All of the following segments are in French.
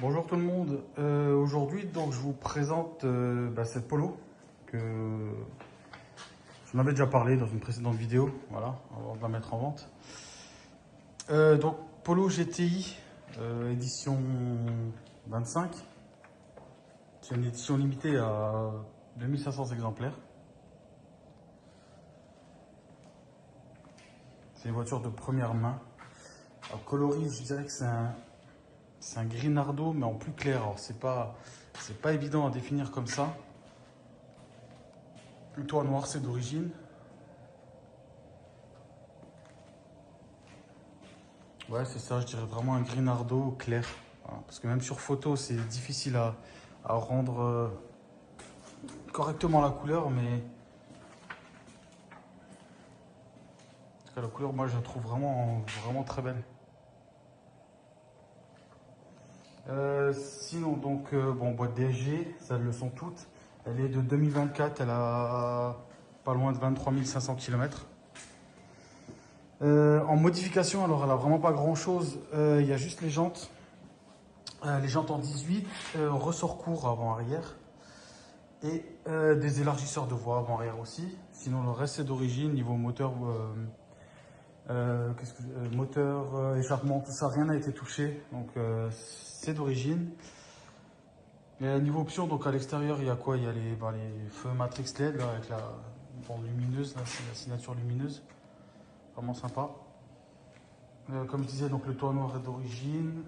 Bonjour tout le monde. Aujourd'hui, donc, je vous présente cette polo que je m'avais déjà parlé dans une précédente vidéo, voilà, avant de la mettre en vente. Donc polo GTI édition 25. C'est une édition limitée à 2500 exemplaires. C'est une voiture de première main. Alors, coloris, je dirais que c'est un gris nardo, mais en plus clair. Alors, c'est pas évident à définir comme ça. Le toit noir, c'est d'origine. Ouais, c'est ça, je dirais vraiment un gris nardo clair. Voilà. Parce que même sur photo, c'est difficile à rendre correctement la couleur, mais en tout cas, la couleur, moi, je la trouve vraiment très belle. Sinon, donc, boîte DSG, ça le sont toutes. Elle est de 2024, elle a pas loin de 23 500 km. En modification, alors elle a vraiment pas grand chose. Il y a juste les jantes. Les jantes en 18, ressort court avant-arrière. Et des élargisseurs de voie avant-arrière aussi. Sinon, le reste c'est d'origine. Niveau moteur, moteur, échappement, tout ça, rien n'a été touché. Donc, c'est d'origine. Niveau option, donc à l'extérieur, il y a quoi? Il y a les feux Matrix LED là, avec la lumineuse, là, c'est la signature lumineuse. Vraiment sympa. Comme je disais, donc le toit noir est d'origine.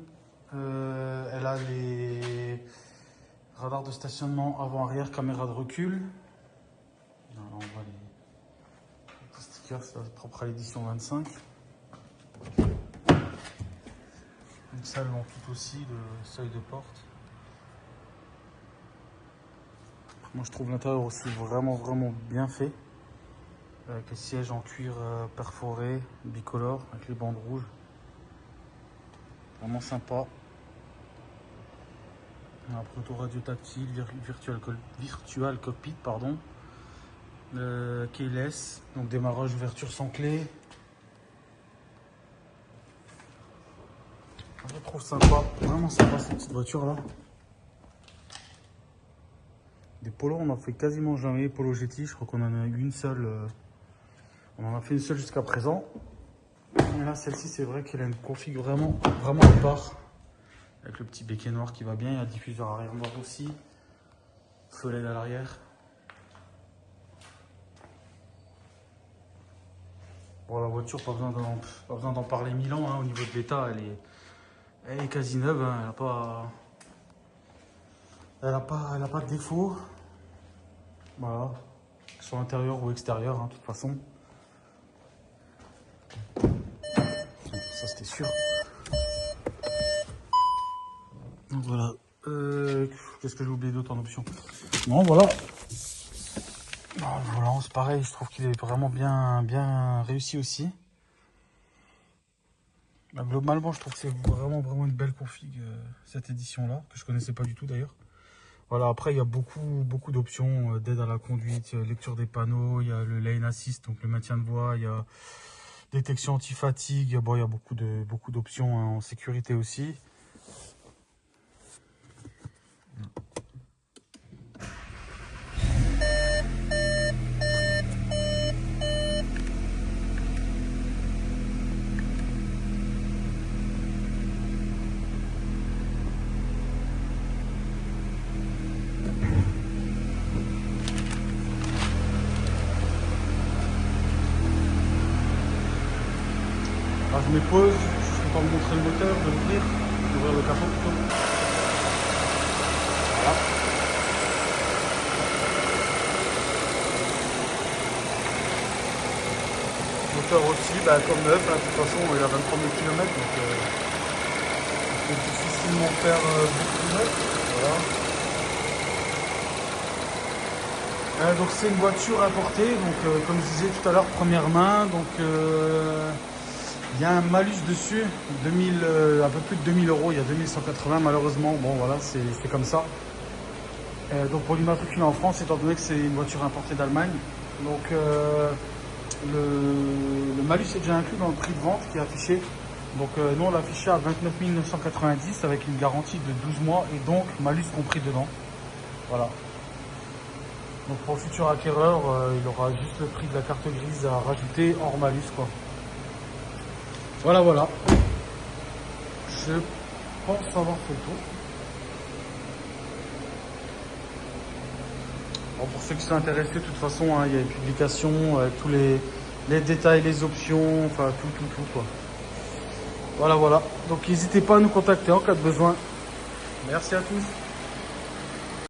Elle a les radars de stationnement avant-arrière, caméra de recul. Là, on voit les petits stickers, c'est propre à l'édition 25. Une salle en tout aussi, le seuil de porte. Moi je trouve l'intérieur aussi vraiment bien fait. Avec les sièges en cuir perforé, bicolore, avec les bandes rouges. Vraiment sympa. Après auto radio tactile, virtual cockpit, pardon. Keyless, donc démarrage, ouverture sans clé. Je trouve sympa, vraiment sympa cette petite voiture là. Des polos, on en fait quasiment jamais. Polo GT, je crois qu'on en a eu une seule. On en a fait une seule jusqu'à présent. Et là, celle-ci, c'est vrai qu'elle a une config vraiment à part. Avec le petit béquet noir qui va bien. Il y a un diffuseur arrière noir aussi. Feu LED à l'arrière. Bon, la voiture, pas besoin d'en parler 1000 ans. Hein. Au niveau de l'état, elle est quasi neuve. Hein. Elle a pas de défaut. Voilà. Soit intérieur ou extérieur, hein, de toute façon. Ça, c'était sûr. Donc voilà. Qu'est-ce que j'ai oublié d'autre en option? Non, voilà. Voilà, c'est pareil. Je trouve qu'il est vraiment bien réussi aussi. Globalement, je trouve que c'est vraiment une belle config, cette édition-là, que je connaissais pas du tout d'ailleurs. Voilà, après, il y a beaucoup d'options d'aide à la conduite, lecture des panneaux, il y a le lane assist, donc le maintien de voie, il y a détection anti-fatigue, bon, il y a beaucoup d'options hein, en sécurité aussi. Alors, je me pose, je suis en train de montrer le moteur, de d'ouvrir le capot plutôt. Voilà. Moteur aussi, comme neuf, hein, de toute façon il a 23 000 km, donc on peut difficilement faire beaucoup de neuf. Voilà. Donc c'est une voiture importée, donc comme je disais tout à l'heure, première main, donc il y a un malus dessus, un peu plus de 2000 €, il y a 2180 malheureusement, bon voilà, c'est comme ça. Donc pour l'immatriculer en France, étant donné que c'est une voiture importée d'Allemagne, donc le malus est déjà inclus dans le prix de vente qui est affiché. Donc nous on l'a affiché à 29 990 avec une garantie de 12 mois et donc malus compris dedans. Voilà. Donc pour le futur acquéreur, il aura juste le prix de la carte grise à rajouter hors malus quoi. Voilà, voilà. Je pense avoir fait le tour. Bon, pour ceux qui sont intéressés, de toute façon, hein, il y a une publication avec tous les détails, les options, enfin tout quoi. Voilà, voilà. Donc n'hésitez pas à nous contacter en cas de besoin. Merci à tous.